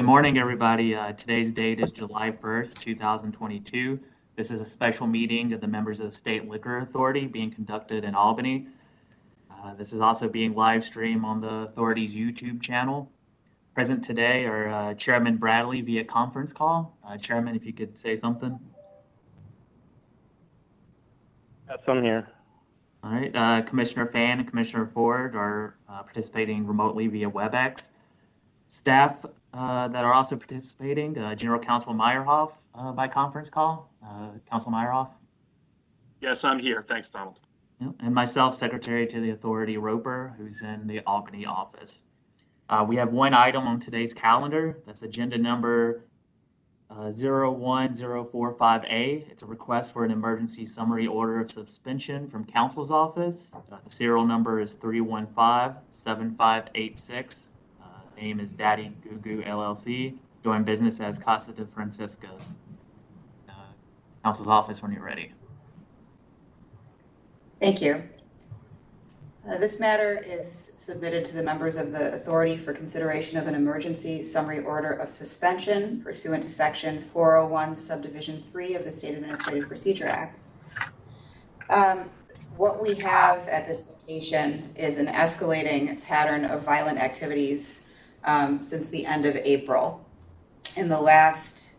morning, everybody. Today's date is July 1st, 2022. This is a special meeting of the members of the State Liquor Authority being conducted in Albany. This is also being live streamed on the authority's YouTube channel. Present today are Chairman Bradley via conference call. Chairman, if you could say something. Yes, I'm here. All right. Commissioner Fan and Commissioner Ford are participating remotely via WebEx. Staff that are also participating, General Counsel Meyerhoff by conference call. Counsel Meyerhoff. Yes, I'm here. Thanks, Donald. Yep. And myself, Secretary to the Authority Roper, who's in the Albany office. We have one item on today's calendar. That's agenda number 01045A. It's a request for an emergency summary order of suspension from counsel's office. The serial number is 315-7586. Name is Daddy Goo Goo LLC, doing business as CASA de FRANCESCA'S. Counsel's office when you're ready. Thank you. This matter is submitted to the members of the authority for consideration of an emergency summary order of suspension pursuant to section 401 subdivision 3 of the State Administrative Procedure Act. What we have at this location is an escalating pattern of violent activities since the end of April. In the last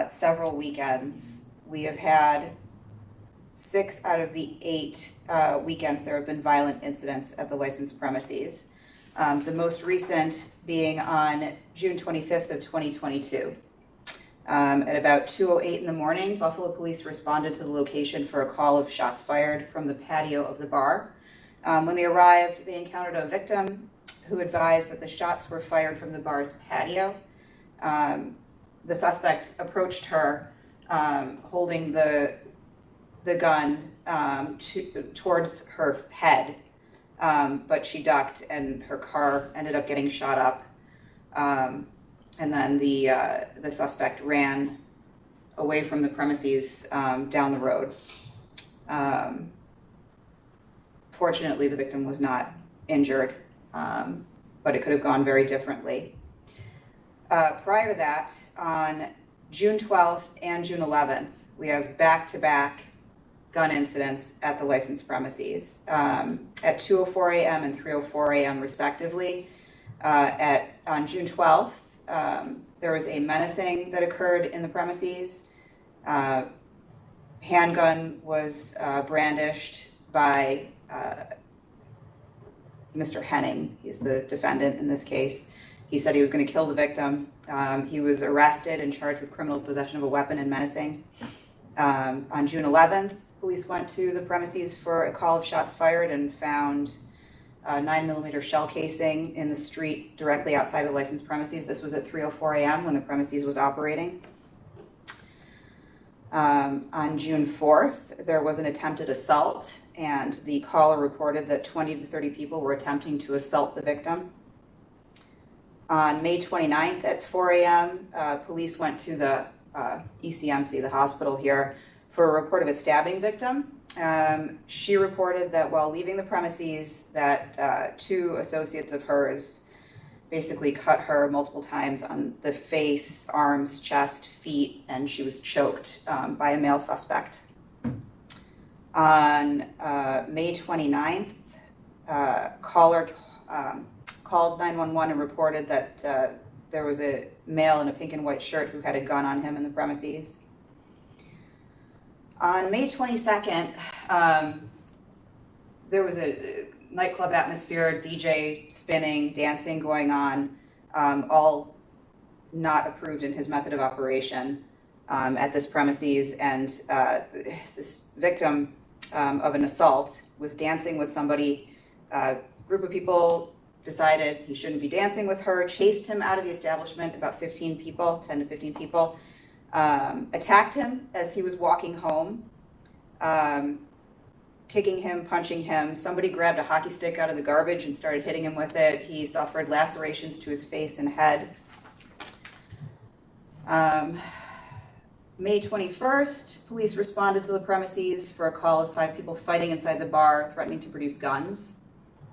several weekends, we have had 6 out of the 8 weekends there have been violent incidents at the licensed premises. The most recent being on June 25th of 2022. At about 2:08 in the morning, Buffalo police responded to the location for a call of shots fired from the patio of the bar. When they arrived, they encountered a victim who advised that the shots were fired from the bar's patio. The suspect approached her holding the gun towards her head, but she ducked and her car ended up getting shot up. And then the suspect ran away from the premises down the road. Fortunately, the victim was not injured, but it could have gone very differently. Prior to that, on June 12th and June 11th, we have back-to-back gun incidents at the licensed premises at 2:04 a.m. and 3:04 a.m. respectively. On June 12th, there was a menacing that occurred in the premises. Handgun was brandished by Mr. Henning. He's the defendant in this case. He said he was going to kill the victim. He was arrested and charged with criminal possession of a weapon and menacing. On June 11th, police went to the premises for a call of shots fired and found a 9mm shell casing in the street directly outside the licensed premises. This was at 3:04 a.m. when the premises was operating. On June 4th, there was an attempted assault, and the caller reported that 20 to 30 people were attempting to assault the victim. On May 29th at 4 a.m., police went to the ECMC, the hospital here, for a report of a stabbing victim. She reported that while leaving the premises that 2 associates of hers basically cut her multiple times on the face, arms, chest, feet, and she was choked by a male suspect. On May 29th, caller called 911 and reported that there was a male in a pink and white shirt who had a gun on him in the premises. On May 22nd, there was a nightclub atmosphere, DJ spinning, dancing going on, all not approved in his method of operation at this premises. And this victim of an assault was dancing with somebody. A group of people decided he shouldn't be dancing with her, chased him out of the establishment, about 15 people, 10 to 15 people, attacked him as he was walking home, kicking him, punching him. Somebody grabbed a hockey stick out of the garbage and started hitting him with it. He suffered lacerations to his face and head. May 21st, police responded to the premises for a call of 5 people fighting inside the bar, threatening to produce guns,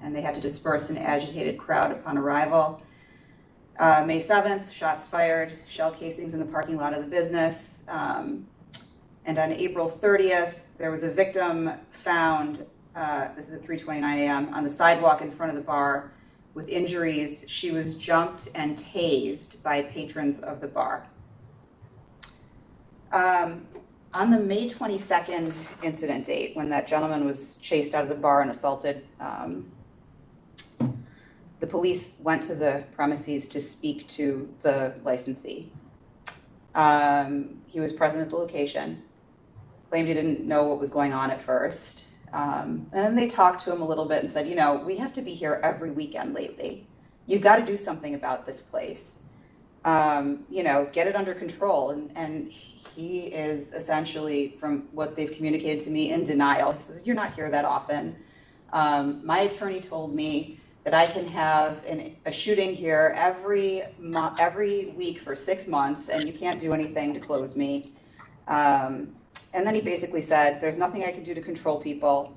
and they had to disperse an agitated crowd upon arrival. May 7th, shots fired, shell casings in the parking lot of the business. And on April 30th, there was a victim found, this is at 3:29 a.m., on the sidewalk in front of the bar with injuries. She was jumped and tased by patrons of the bar. On the May 22nd incident date, when that gentleman was chased out of the bar and assaulted, the police went to the premises to speak to the licensee. He was present at the location, claimed he didn't know what was going on at first. And then they talked to him a little bit and said, you know, we have to be here every weekend lately. You've got to do something about this place. You know, get it under control. And he is essentially, from what they've communicated to me, in denial. He says, you're not here that often. My attorney told me that I can have a shooting here every week for 6 months, and you can't do anything to close me. And then he basically said, there's nothing I can do to control people.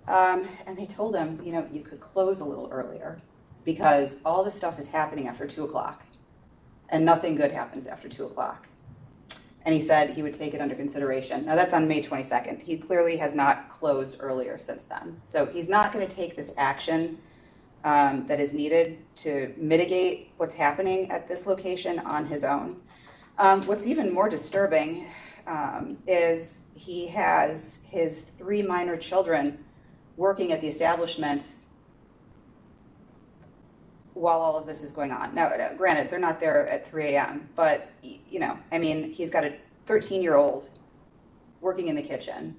And they told him, you know, you could close a little earlier because all this stuff is happening after 2 o'clock and nothing good happens after 2 o'clock. And he said he would take it under consideration. Now that's on May 22nd. He clearly has not closed earlier since then. So he's not going to take this action that is needed to mitigate what's happening at this location on his own. What's even more disturbing is he has his 3 minor children working at the establishment while all of this is going on. Now, granted, they're not there at 3 a.m., but, you know, I mean, he's got a 13-year-old working in the kitchen.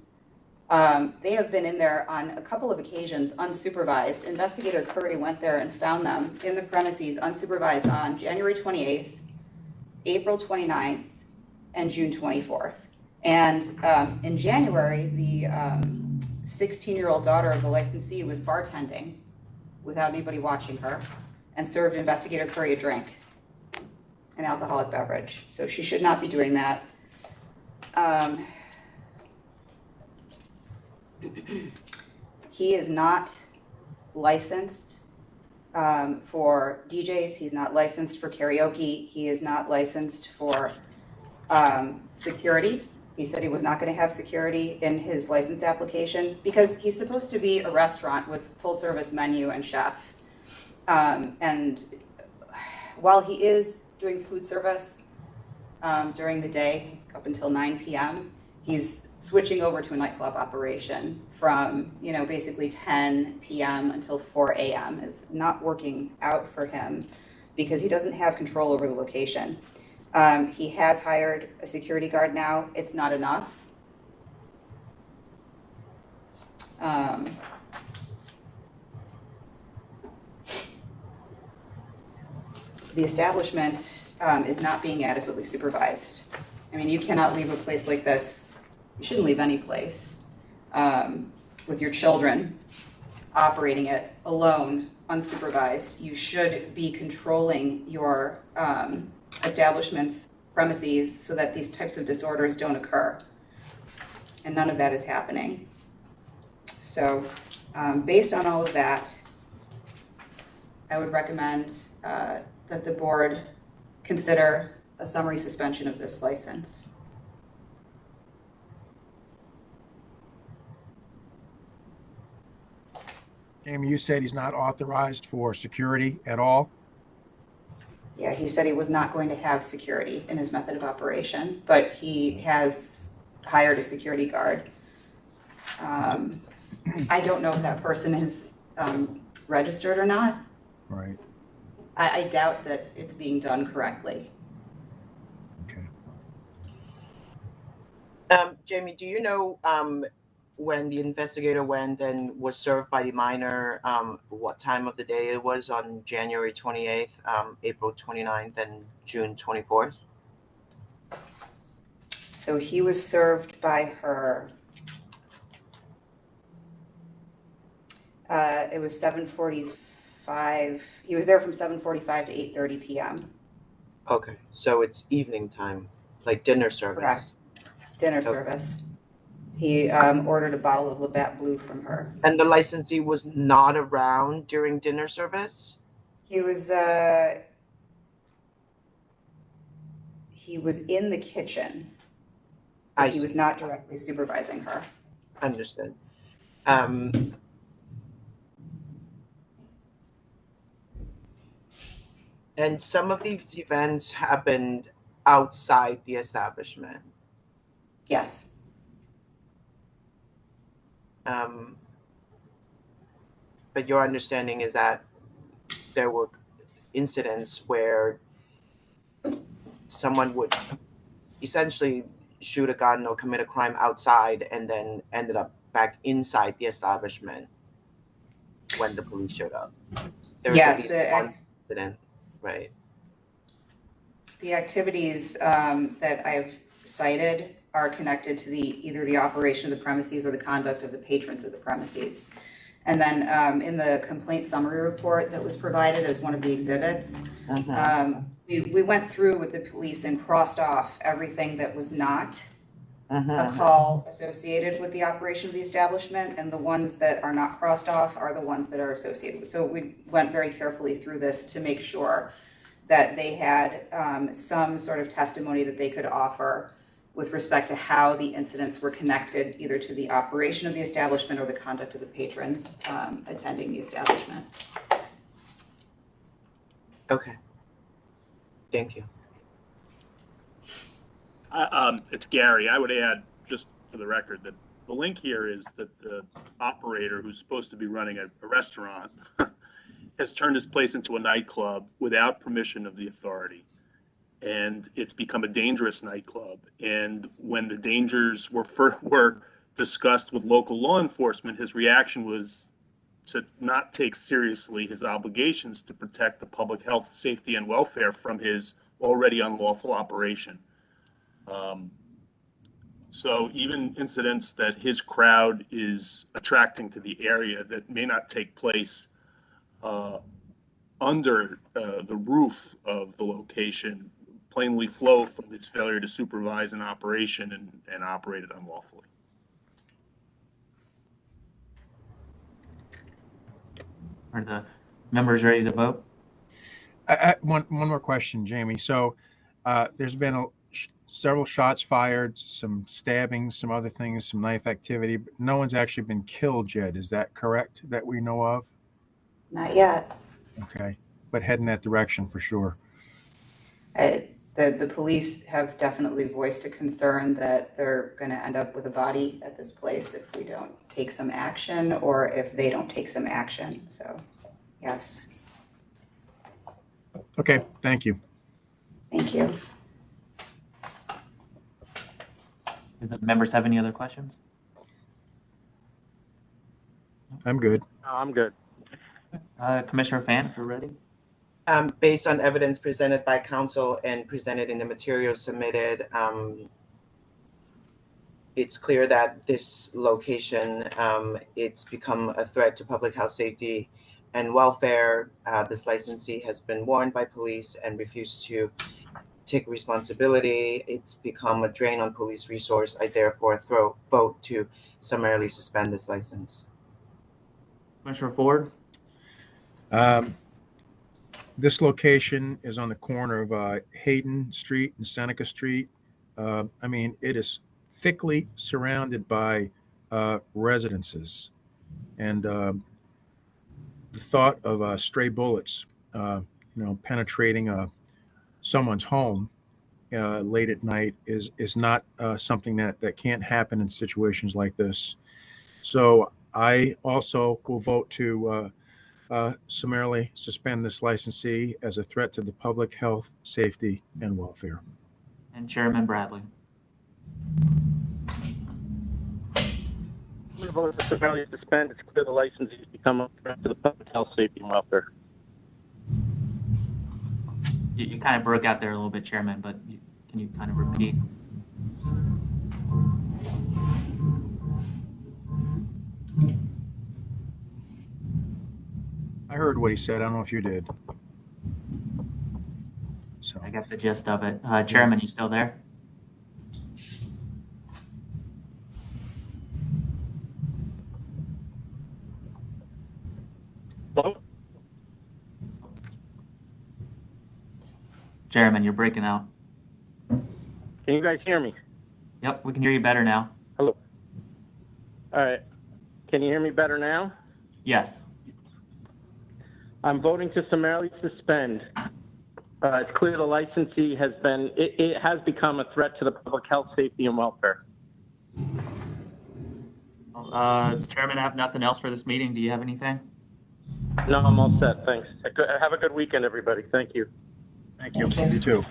They have been in there on a couple of occasions unsupervised. Investigator Curry went there and found them in the premises unsupervised on January 28th, April 29th, and June 24th. And in January, the 16-year-old daughter of the licensee was bartending without anybody watching her and served Investigator Curry a drink, an alcoholic beverage. So she should not be doing that. He is not licensed for DJs. He's not licensed for karaoke. He is not licensed for security. He said he was not going to have security in his license application because he's supposed to be a restaurant with full service menu and chef. And while he is doing food service during the day up until 9 p.m., he's switching over to a nightclub operation from, you know, basically 10 p.m. until 4 a.m. is not working out for him because he doesn't have control over the location. He has hired a security guard now. It's not enough. The establishment is not being adequately supervised. I mean, you cannot leave a place like this. You shouldn't leave any place with your children operating it alone, unsupervised. You should be controlling your establishment's premises so that these types of disorders don't occur. And none of that is happening. So based on all of that, I would recommend that the board consider a summary suspension of this license. Jamie, you said he's not authorized for security at all? Yeah, he said he was not going to have security in his method of operation, but he has hired a security guard. I don't know if that person is registered or not. Right. I doubt that it's being done correctly. Okay. Jamie, do you know when the investigator went and was served by the minor, what time of the day it was on January 28th, April 29th, and June 24th? So he was served by her. It was 7:45. He was there from 7:45 to 8:30 p.m. Okay, so it's evening time, like dinner service. Correct. Dinner service. He ordered a bottle of Labatt Blue from her. And the licensee was not around during dinner service? He was He was in the kitchen, but I he was see. not directly supervising her. Understood. And some of these events happened outside the establishment. Yes. But your understanding is that there were incidents where someone would essentially shoot a gun or commit a crime outside and then ended up back inside the establishment when the police showed up. There was Yes, at least one incident, right? the activities that I've cited are connected to either the operation of the premises or the conduct of the patrons of the premises. And then in the complaint summary report that was provided as one of the exhibits, we went through with the police and crossed off everything that was not a call associated with the operation of the establishment, and the ones that are not crossed off are the ones that are associated with. So we went very carefully through this to make sure that they had some sort of testimony that they could offer with respect to how the incidents were connected either to the operation of the establishment or the conduct of the patrons attending the establishment. Okay. Thank you. It's Gary. I would add, just for the record, that the link here is that the operator who's supposed to be running a restaurant has turned his place into a nightclub without permission of the authority. And it's become a dangerous nightclub. And when the dangers were discussed with local law enforcement, his reaction was to not take seriously his obligations to protect the public health, safety, and welfare from his already unlawful operation. So even incidents that his crowd is attracting to the area that may not take place under the roof of the location plainly flow from his failure to supervise an operation and operate it unlawfully. Are the members ready to vote? One more question, Jamie. So there's been several shots fired, some stabbings, some other things, some knife activity, but no one's actually been killed yet. Is that correct that we know of? Not yet. Okay, but heading that direction for sure. The police have definitely voiced a concern that they're going to end up with a body at this place if we don't take some action or if they don't take some action. So, yes. Okay, thank you. Thank you. Do the members have any other questions? I'm good. No, I'm good. Commissioner Fan, if you're ready. Based on evidence presented by counsel and presented in the materials submitted, it's clear that this location, it's become a threat to public health, safety, and welfare. This licensee has been warned by police and refused to take responsibility. It's become a drain on police resource. I therefore vote to summarily suspend this license. Commissioner Ford? This location is on the corner of Hayden Street and Seneca Street. I mean, it is thickly surrounded by residences. And the thought of stray bullets, penetrating someone's home late at night is not something that can't happen in situations like this. So I also will vote to summarily suspend this licensee as a threat to the public health, safety, and welfare. And Chairman Bradley. I'm going to vote to summarily suspend. It's clear the licensee has become a threat to the public health, safety, and welfare. You kind of broke out there a little bit, Chairman, but can you kind of repeat? I heard what he said. I don't know if you did. So I got the gist of it. Chairman, you still there? Hello? Chairman, you're breaking out. Can you guys hear me? Yep, we can hear you better now. Hello. All right. Can you hear me better now? Yes. I'm voting to summarily suspend. It's clear the licensee it has become a threat to the public health, safety, and welfare. Chairman, I have nothing else for this meeting. Do you have anything? No, I'm all set. Thanks. Have a good weekend, everybody. Thank you. Thank you. Thank you. You too.